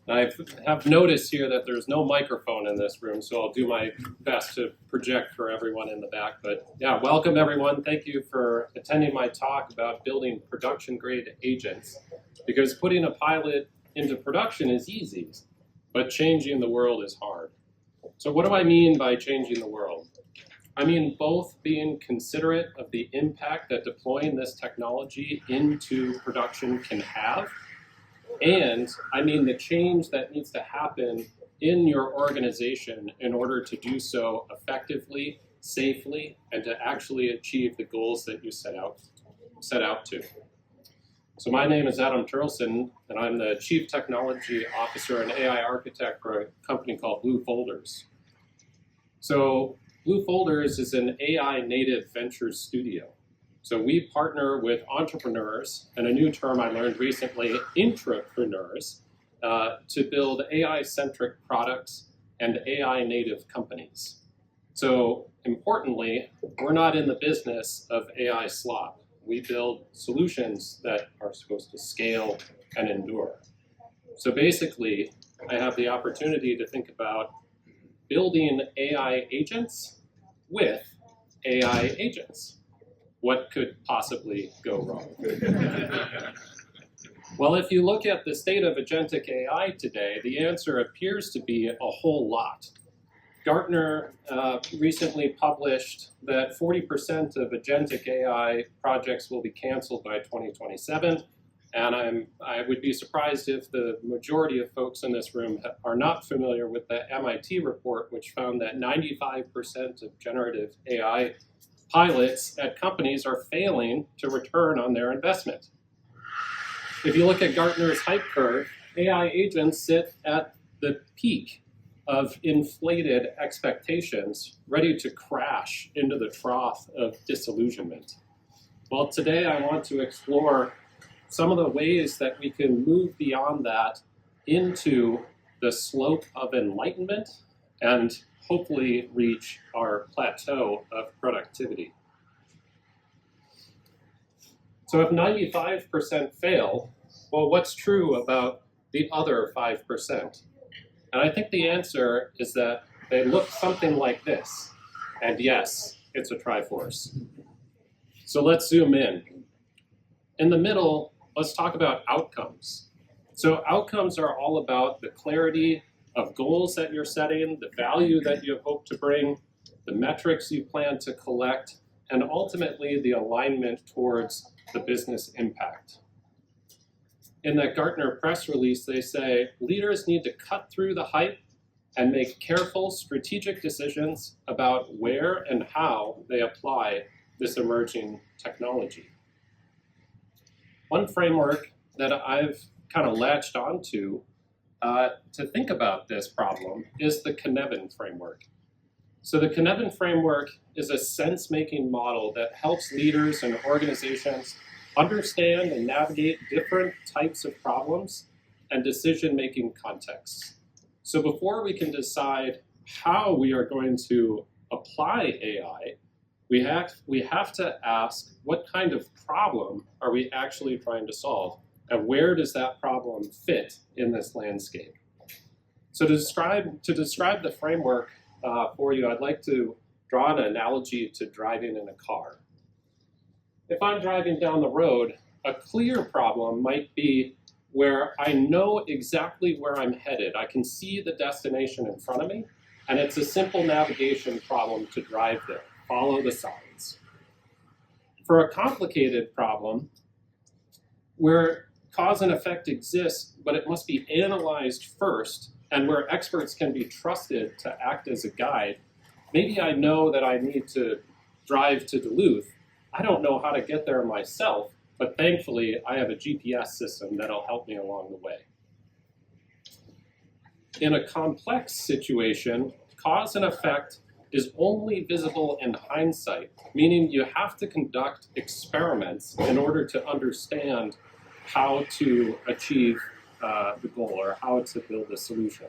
I have noticed here that there's no microphone in this room, so I'll do my best to project for everyone in the back. But yeah, welcome everyone. Thank you for attending my talk about building production-grade agents, because putting a pilot into production is easy, but changing the world is hard. So what do I mean by changing the world? I mean both being considerate of the impact that deploying this technology into production can have, and I mean the change that needs to happen in your organization in order to do so effectively, safely, and to actually achieve the goals that you set out to. So my name is Adam Terlson, and I'm the Chief Technology Officer and AI Architect for a company called Blue Folders. So Blue Folders is an AI native venture studio. So we partner with entrepreneurs, and a new term I learned recently, intrapreneurs, to build AI-centric products and AI-native companies. So importantly, we're not in the business of AI slop. We build solutions that are supposed to scale and endure. So basically, I have the opportunity to think about building AI agents with AI agents. What could possibly go wrong? Well, if you look at the state of agentic AI today, the answer appears to be a whole lot. Gartner recently published that 40% of agentic AI projects will be canceled by 2027, and I would be surprised if the majority of folks in this room are not familiar with the MIT report, which found that 95% of generative AI pilots at companies are failing to return on their investment. If you look at Gartner's hype curve, AI agents sit at the peak of inflated expectations, ready to crash into the trough of disillusionment. Well, today I want to explore some of the ways that we can move beyond that into the slope of enlightenment and hopefully reach our plateau of productivity. So if 95% fail, well, what's true about the other 5%? And I think the answer is that they look something like this. And yes, it's a Triforce. So let's zoom in. In the middle, let's talk about outcomes. So outcomes are all about the clarity of goals that you're setting, the value that you hope to bring, the metrics you plan to collect, and ultimately the alignment towards the business impact. In that Gartner press release, they say leaders need to cut through the hype and make careful strategic decisions about where and how they apply this emerging technology. One framework that I've kind of latched onto to think about this problem is the Cynefin framework. So the Cynefin framework is a sense-making model that helps leaders and organizations understand and navigate different types of problems and decision-making contexts. So before we can decide how we are going to apply AI, we have to ask what kind of problem are we actually trying to solve, and where does that problem fit in this landscape? So to describe the framework for you, I'd like to draw an analogy to driving in a car. If I'm driving down the road, a clear problem might be where I know exactly where I'm headed. I can see the destination in front of me, and it's a simple navigation problem to drive there. Follow the signs. For a complicated problem, where cause and effect exists, but it must be analyzed first, and where experts can be trusted to act as a guide, maybe I know that I need to drive to Duluth. I don't know how to get there myself, but thankfully I have a GPS system that'll help me along the way. In a complex situation, cause and effect is only visible in hindsight, meaning you have to conduct experiments in order to understand how to achieve the goal or how to build a solution.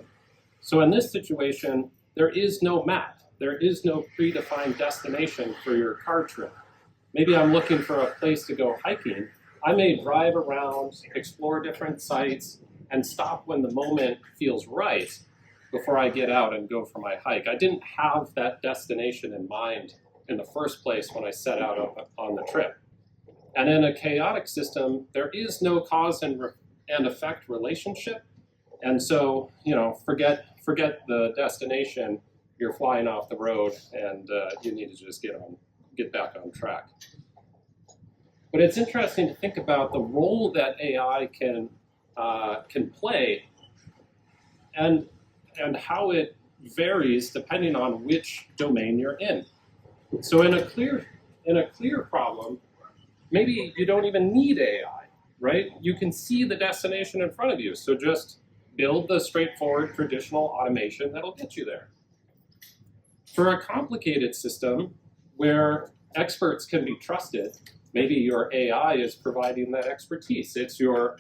So in this situation, there is no map. There is no predefined destination for your car trip. Maybe I'm looking for a place to go hiking. I may drive around, explore different sites, and stop when the moment feels right before I get out and go for my hike. I didn't have that destination in mind in the first place when I set out on the trip. And in a chaotic system, there is no cause and effect relationship. And so, forget the destination. You're flying off the road, and you need to just get back on track. But it's interesting to think about the role that AI can play, and how it varies depending on which domain you're in. So in a clear problem, maybe you don't even need AI, right? You can see the destination in front of you, so just build the straightforward traditional automation that'll get you there. For a complicated system where experts can be trusted, maybe your AI is providing that expertise. It's your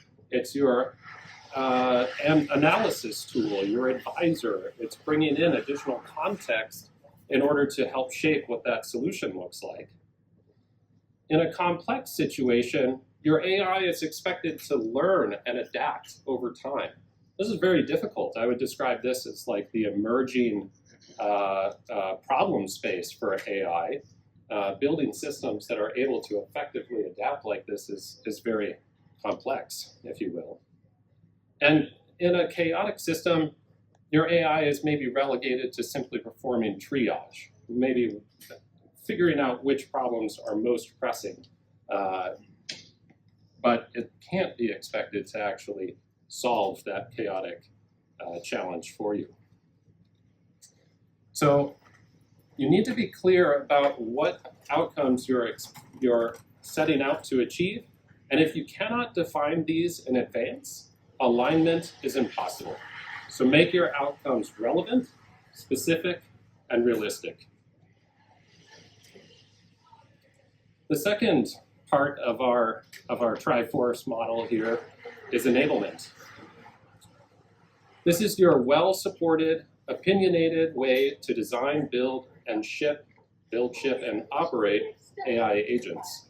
analysis tool, your advisor. It's bringing in additional context in order to help shape what that solution looks like. In a complex situation, your AI is expected to learn and adapt over time. This is very difficult. I would describe this as like the emerging problem space for AI. Building systems that are able to effectively adapt like this is very complex, if you will. And in a chaotic system, your AI is maybe relegated to simply performing triage, maybe figuring out which problems are most pressing. But it can't be expected to actually solve that chaotic challenge for you. So you need to be clear about what outcomes you're setting out to achieve. And if you cannot define these in advance, alignment is impossible. So make your outcomes relevant, specific, and realistic. The second part of our Triforce model here is enablement. This is your well-supported, opinionated way to design, build, ship, and operate AI agents.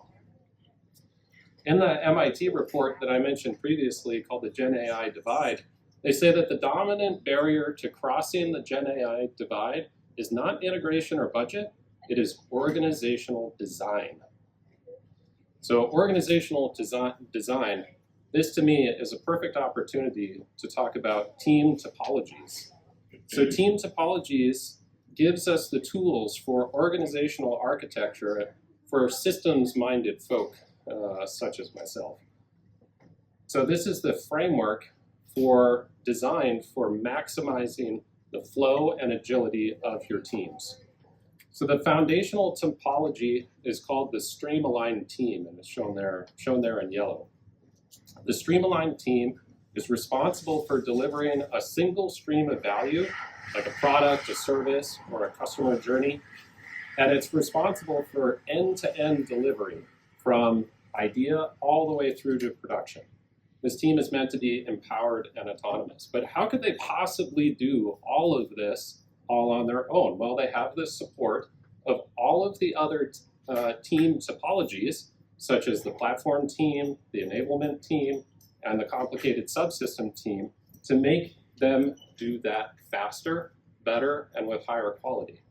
In the MIT report that I mentioned previously called the Gen AI Divide, they say that the dominant barrier to crossing the Gen AI divide is not integration or budget, it is organizational design. So organizational design, this to me is a perfect opportunity to talk about team topologies. So team topologies gives us the tools for organizational architecture for systems-minded folk such as myself. So this is the framework for design for maximizing the flow and agility of your teams. So the foundational topology is called the stream-aligned team, and it's shown there in yellow. The stream-aligned team is responsible for delivering a single stream of value, like a product, a service, or a customer journey, and it's responsible for end-to-end delivery from idea all the way through to production. This team is meant to be empowered and autonomous, but how could they possibly do all of this all on their own? Well, they have the support of all of the other team topologies, such as the platform team, the enablement team, and the complicated subsystem team, to make them do that faster, better, and with higher quality.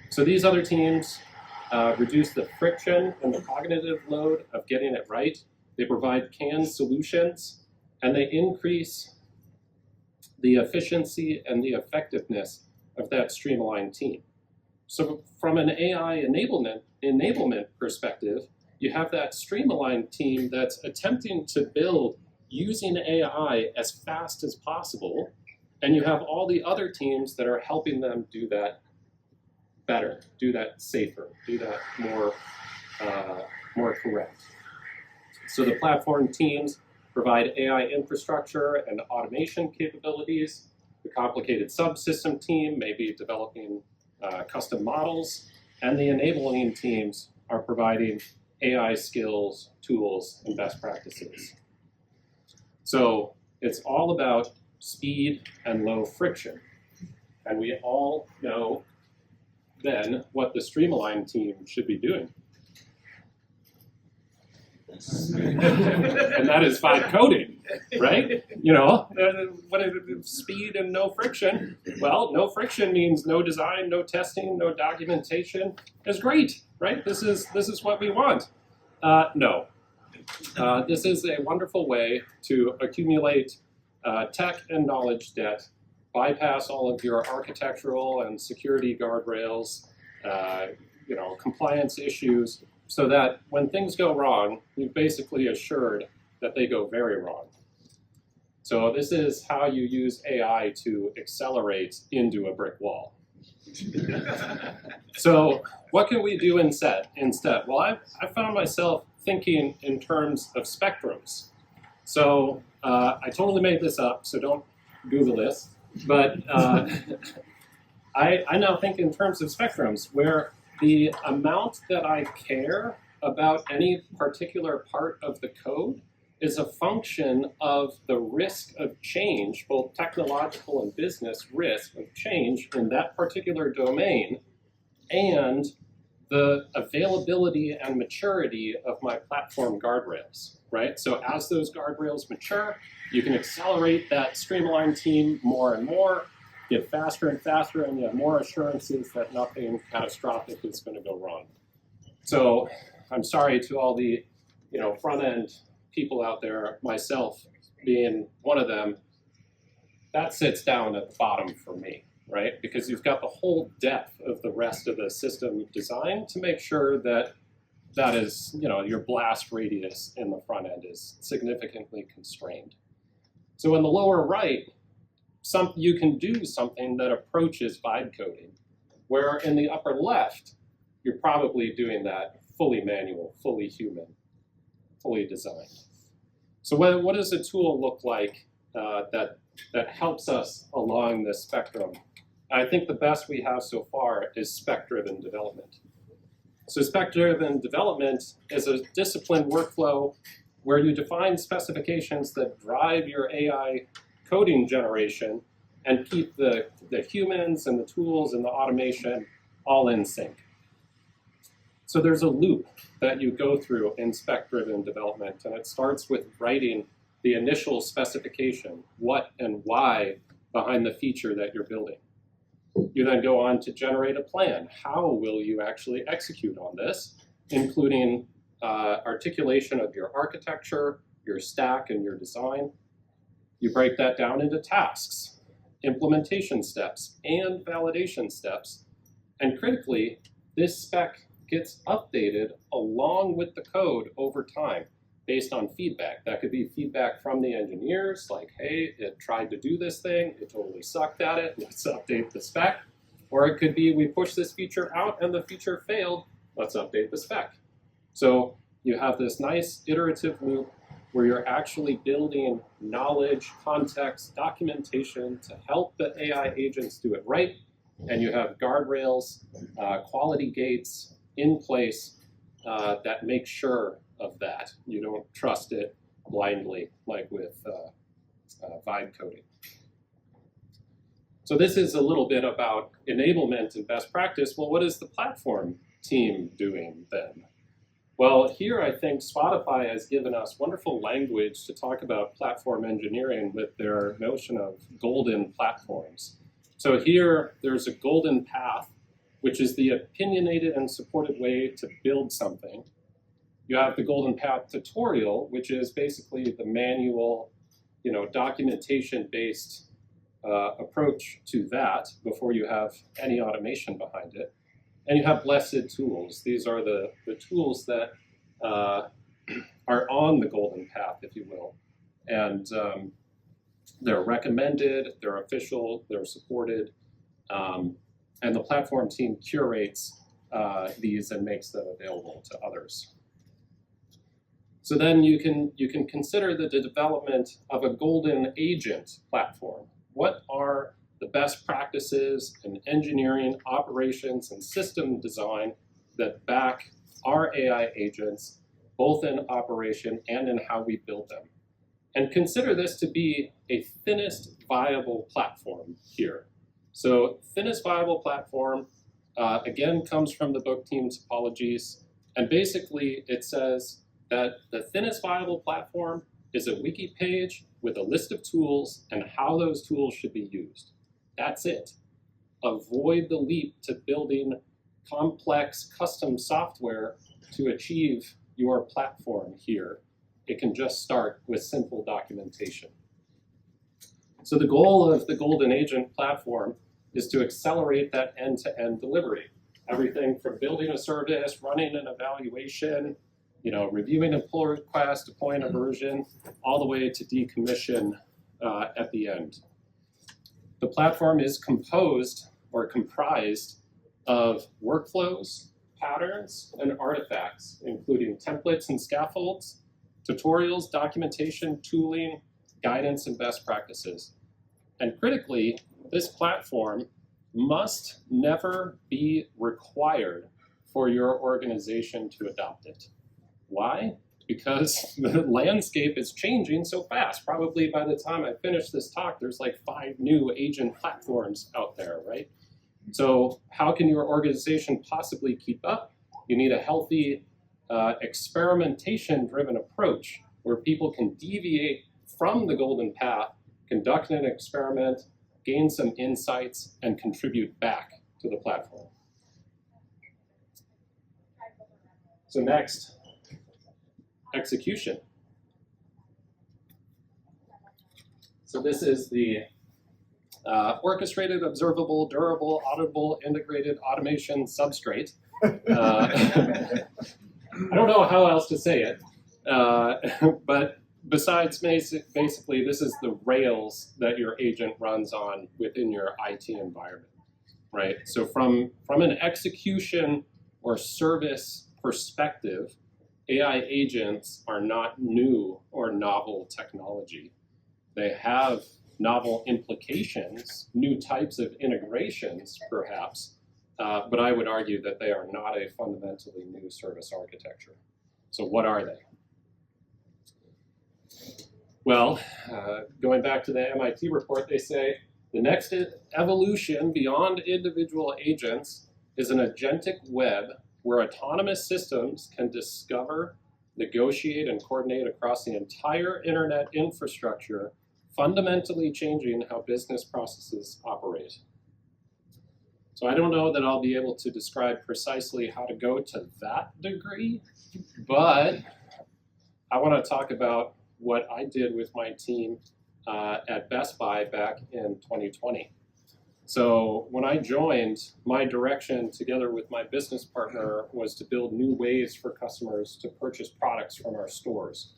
So these other teams reduce the friction and the cognitive load of getting it right. They provide canned solutions, and they increase the efficiency and the effectiveness of that streamlined team. So from an AI enablement perspective, you have that streamlined team that's attempting to build using AI as fast as possible, and you have all the other teams that are helping them do that better, do that safer, do that more correct. So the platform teams provide AI infrastructure and automation capabilities. The complicated subsystem team may be developing custom models, and the enabling teams are providing AI skills, tools, and best practices. So it's all about speed and low friction. And we all know then what the streamlined team should be doing. And that is vibe coding. right? What is speed and no friction? Well, no friction means no design, no testing, no documentation. Is great, right? This is what we want. No. This is a wonderful way to accumulate tech and knowledge debt, bypass all of your architectural and security guardrails, compliance issues, so that when things go wrong, you've basically assured that they go very wrong. So this is how you use AI to accelerate into a brick wall. So what can we do instead? Well, I found myself thinking in terms of spectrums. So I totally made this up, so don't Google this. But I now think in terms of spectrums, where the amount that I care about any particular part of the code is a function of the risk of change, both technological and business risk of change in that particular domain, and the availability and maturity of my platform guardrails, right? So as those guardrails mature, you can accelerate that streamline team more and more, get faster and faster, and you have more assurances that nothing catastrophic is going to go wrong. So I'm sorry to all the front-end people out there, myself being one of them, that sits down at the bottom for me, right? Because you've got the whole depth of the rest of the system design to make sure that that is, your blast radius in the front end is significantly constrained. So in the lower right, you can do something that approaches vibe coding, where in the upper left, you're probably doing that fully manual, fully human, fully designed. So what does a tool look like that helps us along this spectrum? I think the best we have so far is spec-driven development. So spec-driven development is a disciplined workflow where you define specifications that drive your AI coding generation and keep the humans and the tools and the automation all in sync. So there's a loop that you go through in spec-driven development, and it starts with writing the initial specification, what and why behind the feature that you're building. You then go on to generate a plan. How will you actually execute on this, including articulation of your architecture, your stack, and your design. You break that down into tasks, implementation steps, and validation steps. And critically, this spec gets updated along with the code over time based on feedback. That could be feedback from the engineers, like, hey, it tried to do this thing, it totally sucked at it, let's update the spec. Or it could be, we pushed this feature out and the feature failed, let's update the spec. So you have this nice iterative loop where you're actually building knowledge, context, documentation to help the AI agents do it right. And you have guardrails, quality gates in place that make sure of that. You don't trust it blindly like with vibe coding. So this is a little bit about enablement and best practice. Well, what is the platform team doing then? Well, here I think Spotify has given us wonderful language to talk about platform engineering with their notion of golden platforms. So here there's a golden path, which is the opinionated and supported way to build something. You have the golden path tutorial, which is basically the manual, documentation-based approach to that before you have any automation behind it. And you have blessed tools. These are the tools that are on the golden path, if you will. And they're recommended, they're official, they're supported. And the platform team curates these and makes them available to others. So then you can consider the development of a golden agent platform. What are the best practices in engineering, operations, and system design that back our AI agents, both in operation and in how we build them? And consider this to be a thinnest viable platform here. So thinnest viable platform, again, comes from the book Team Topologies. And basically, it says that the thinnest viable platform is a wiki page with a list of tools and how those tools should be used. That's it. Avoid the leap to building complex custom software to achieve your platform here. It can just start with simple documentation. So the goal of the Golden Agent platform is to accelerate that end-to-end delivery. Everything from building a service, running an evaluation, reviewing a pull request, deploying a version, all the way to decommission at the end. The platform is composed or comprised of workflows, patterns, and artifacts, including templates and scaffolds, tutorials, documentation, tooling, guidance, and best practices. And critically, this platform must never be required for your organization to adopt it. Why? Because the landscape is changing so fast. Probably by the time I finish this talk, there's like 5 new agent platforms out there, right? So how can your organization possibly keep up? You need a healthy experimentation-driven approach where people can deviate from the golden path, conduct an experiment, gain some insights, and contribute back to the platform. So next, execution. So this is the orchestrated, observable, durable, auditable, integrated automation substrate. I don't know how else to say it, but besides basically this is the rails that your agent runs on within your IT environment, right? So from an execution or service perspective, AI agents are not new or novel technology. They have novel implications, new types of integrations perhaps, but I would argue that they are not a fundamentally new service architecture. So what are they? Well, going back to the MIT report, they say the next evolution beyond individual agents is an agentic web where autonomous systems can discover, negotiate, and coordinate across the entire internet infrastructure, fundamentally changing how business processes operate. So I don't know that I'll be able to describe precisely how to go to that degree, but I want to talk about what I did with my team at Best Buy back in 2020. So when I joined, my direction together with my business partner was to build new ways for customers to purchase products from our stores.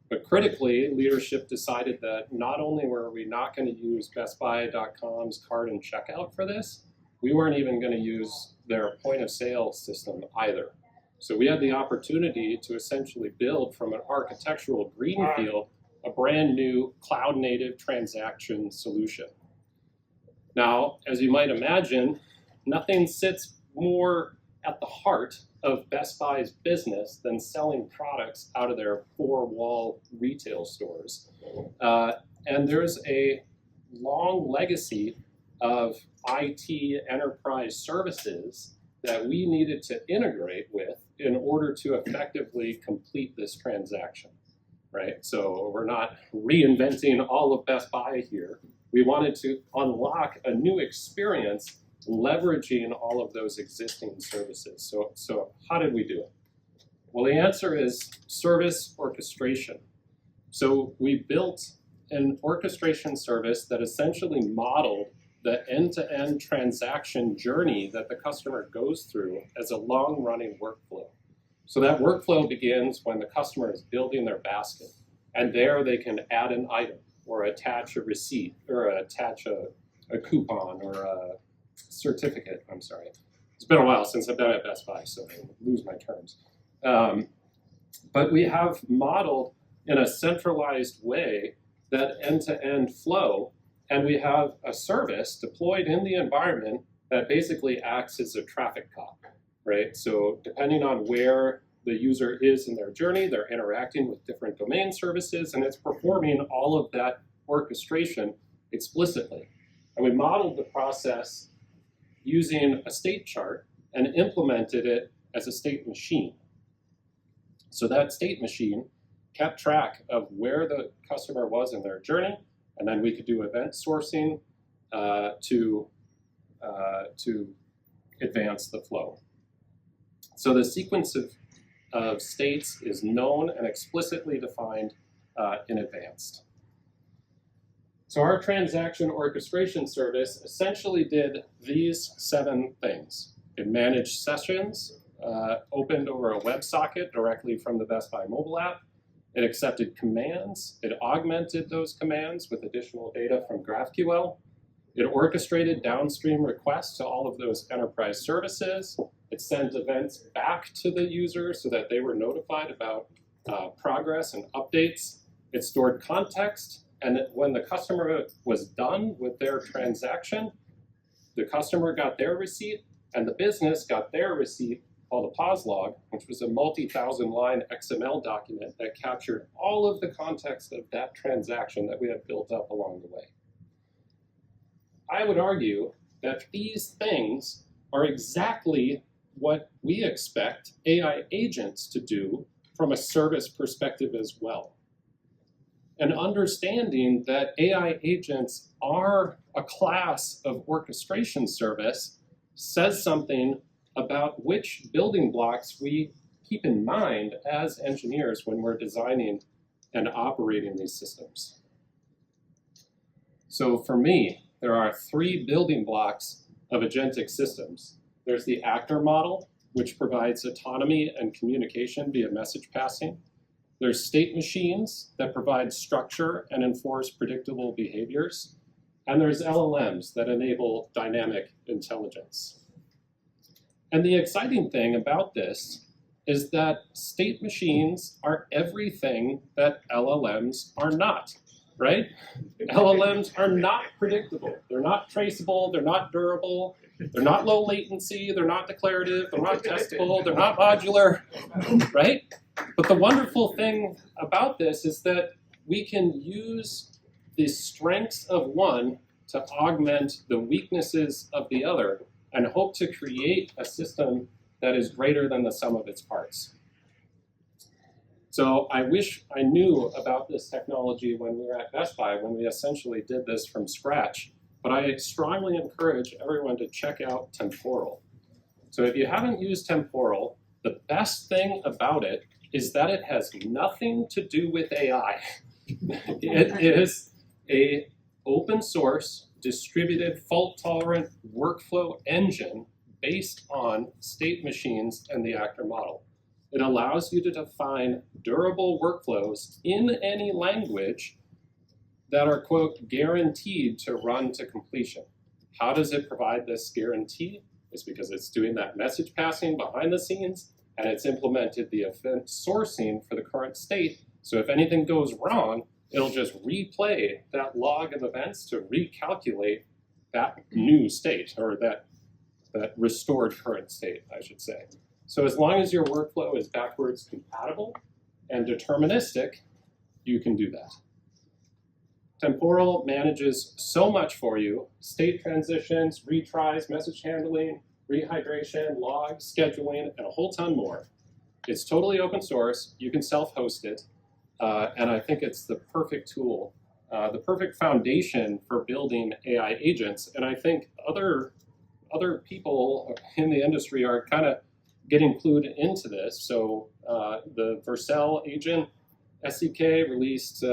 But critically, leadership decided that not only were we not going to use BestBuy.com's cart and checkout for this, we weren't even going to use their point of sale system either. So we had the opportunity to essentially build from an architectural greenfield a brand new cloud-native transaction solution. Now, as you might imagine, nothing sits more at the heart of Best Buy's business than selling products out of their 4-wall retail stores. And there's a long legacy of IT enterprise services that we needed to integrate with in order to effectively complete this transaction, right? So we're not reinventing all of Best Buy here. We wanted to unlock a new experience leveraging all of those existing services. So how did we do it? Well, the answer is service orchestration. So we built an orchestration service that essentially modeled the end-to-end transaction journey that the customer goes through as a long-running workflow. So that workflow begins when the customer is building their basket, and there they can add an item or attach a receipt or attach a coupon or a certificate. I'm sorry. It's been a while since I've been at Best Buy, so I lose my terms. But we have modeled in a centralized way that end-to-end flow, and we have a service deployed in the environment that basically acts as a traffic cop, right? So depending on where the user is in their journey, they're interacting with different domain services, and it's performing all of that orchestration explicitly. And we modeled the process using a state chart and implemented it as a state machine. So that state machine kept track of where the customer was in their journey, and then we could do event sourcing to advance the flow. So the sequence of states is known and explicitly defined in advance. So our transaction orchestration service essentially did these 7 things. It managed sessions, opened over a WebSocket directly from the Best Buy mobile app. It accepted commands. It augmented those commands with additional data from GraphQL. It orchestrated downstream requests to all of those enterprise services. It sent events back to the user so that they were notified about progress and updates. It stored context, and when the customer was done with their transaction, the customer got their receipt, and the business got their receipt called a POS log, which was a multi-thousand-line XML document that captured all of the context of that transaction that we had built up along the way. I would argue that these things are exactly what we expect AI agents to do from a service perspective as well. And understanding that AI agents are a class of orchestration service says something about which building blocks we keep in mind as engineers when we're designing and operating these systems. So for me, there are 3 building blocks of agentic systems. There's the actor model, which provides autonomy and communication via message passing. There's state machines that provide structure and enforce predictable behaviors. And there's LLMs that enable dynamic intelligence. And the exciting thing about this is that state machines are everything that LLMs are not, right? LLMs are not predictable. They're not traceable. They're not durable. They're not low latency. They're not declarative. They're not testable. They're not modular, right? But the wonderful thing about this is that we can use the strengths of one to augment the weaknesses of the other and hope to create a system that is greater than the sum of its parts. So I wish I knew about this technology when we were at Best Buy, when we essentially did this from scratch. But I strongly encourage everyone to check out Temporal. So if you haven't used Temporal, the best thing about it is that it has nothing to do with AI. It is an open source, distributed, fault-tolerant workflow engine based on state machines and the actor model. It allows you to define durable workflows in any language that are, quote, guaranteed to run to completion. How does it provide this guarantee? It's because it's doing that message passing behind the scenes, and it's implemented the event sourcing for the current state. So if anything goes wrong, it'll just replay that log of events to recalculate that new state, or that restored current state, I should say. So as long as your workflow is backwards compatible and deterministic, you can do that. Temporal manages so much for you: state transitions, retries, message handling, rehydration, logs, scheduling, and a whole ton more. It's totally open source. You can self-host it. And I think it's the perfect tool, the perfect foundation for building AI agents. And I think other people in the industry are kind of getting clued into this. So the Vercel agent SDK released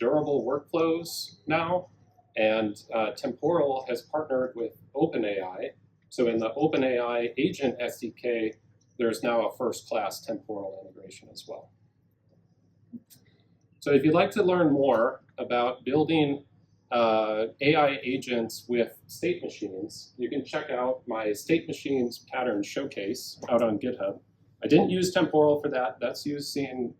durable workflows now, and Temporal has partnered with OpenAI. So in the OpenAI agent SDK, there's now a first-class Temporal integration as well. So if you'd like to learn more about building AI agents with state machines, you can check out my state machines pattern showcase out on GitHub. I didn't use Temporal for that. That's using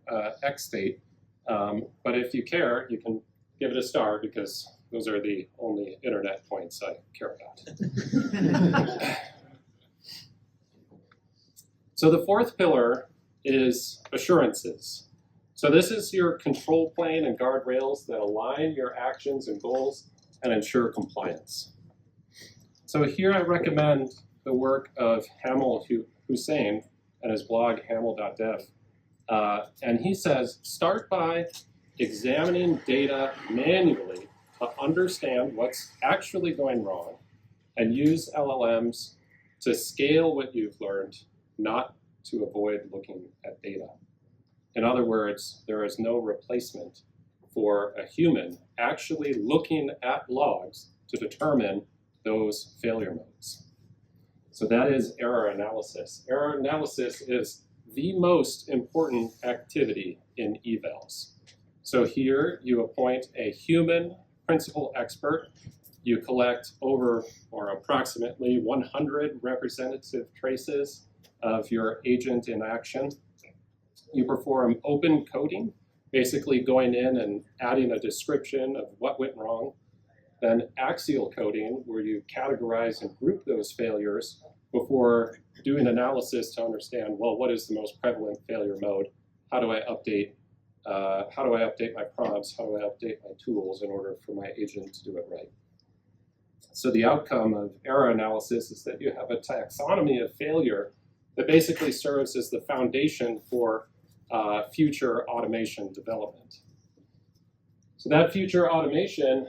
XState. But if you care, you can give it a star, because those are the only internet points I care about. So the fourth pillar is assurances. So this is your control plane and guardrails that align your actions and goals and ensure compliance. So here I recommend the work of Hamel Hussein and his blog hamel.dev. And he says, start by examining data manually to understand what's actually going wrong, and use LLMs to scale what you've learned, not to avoid looking at data. In other words, there is no replacement for a human actually looking at logs to determine those failure modes. So that is error analysis. Error analysis is the most important activity in evals. So here you appoint a human principal expert. You collect over or approximately 100 representative traces of your agent in action. You perform open coding, basically going in and adding a description of what went wrong. Then axial coding, where you categorize and group those failures before doing analysis to understand, well, what is the most prevalent failure mode? How do I update my prompts? How do I update my tools in order for my agent to do it right? So the outcome of error analysis is that you have a taxonomy of failure that basically serves as the foundation for future automation development. So that future automation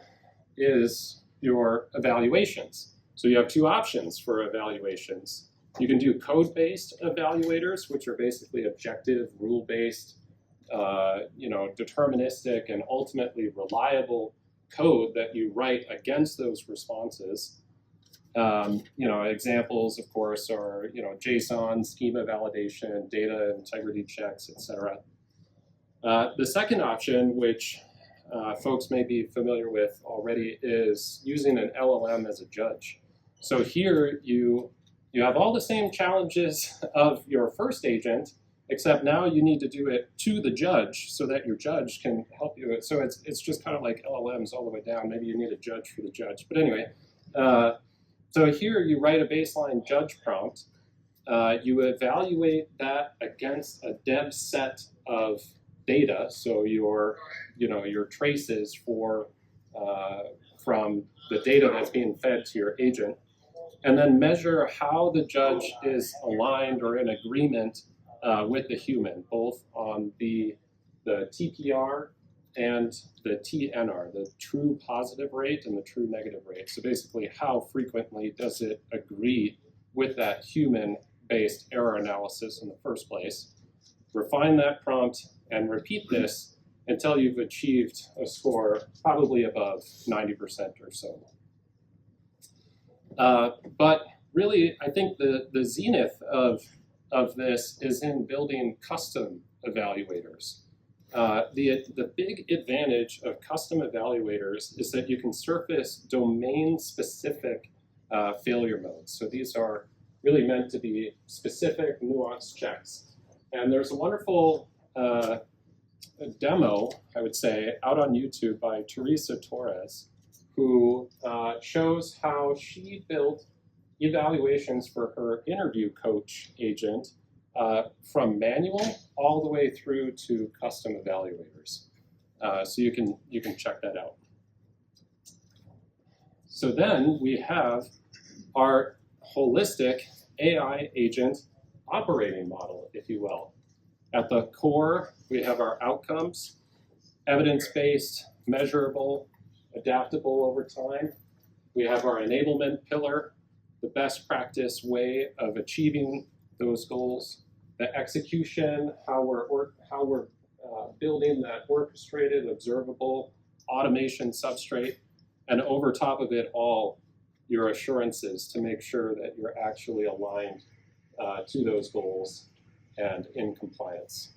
is your evaluations. So you have two options for evaluations. You can do code-based evaluators, which are basically objective, rule-based, deterministic, and ultimately reliable code that you write against those responses. Examples, of course, are JSON, schema validation, data integrity checks, etc. The second option, which folks may be familiar with already, is using an LLM as a judge. So here you have all the same challenges of your first agent, except now you need to do it to the judge so that your judge can help you. So it's just kind of like LLMs all the way down. Maybe you need a judge for the judge. But anyway, so here you write a baseline judge prompt. You evaluate that against a dev set of data. So your traces from the data that's being fed to your agent, and then measure how the judge is aligned or in agreement with the human, both on the TPR and the TNR, the true positive rate and the true negative rate. So basically, how frequently does it agree with that human-based error analysis in the first place? Refine that prompt and repeat this until you've achieved a score probably above 90% or so. But really, I think the zenith of this is in building custom evaluators. The big advantage of custom evaluators is that you can surface domain-specific failure modes. So these are really meant to be specific, nuanced checks. And there's a wonderful demo, I would say, out on YouTube by Teresa Torres, who shows how she built evaluations for her interview coach agent from manual all the way through to custom evaluators. So you can check that out. So then we have our holistic AI agent operating model, if you will. At the core, we have our outcomes, evidence-based, measurable, adaptable over time. We have our enablement pillar, the best practice way of achieving those goals. The execution, how we're building that orchestrated, observable automation substrate, and over top of it all, your assurances to make sure that you're actually aligned to those goals and in compliance.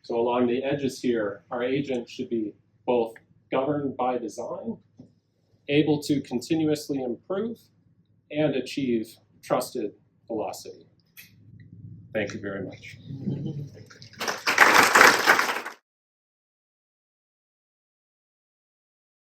So along the edges here, our agent should be both governed by design, able to continuously improve, and achieve trusted velocity. Thank you very much.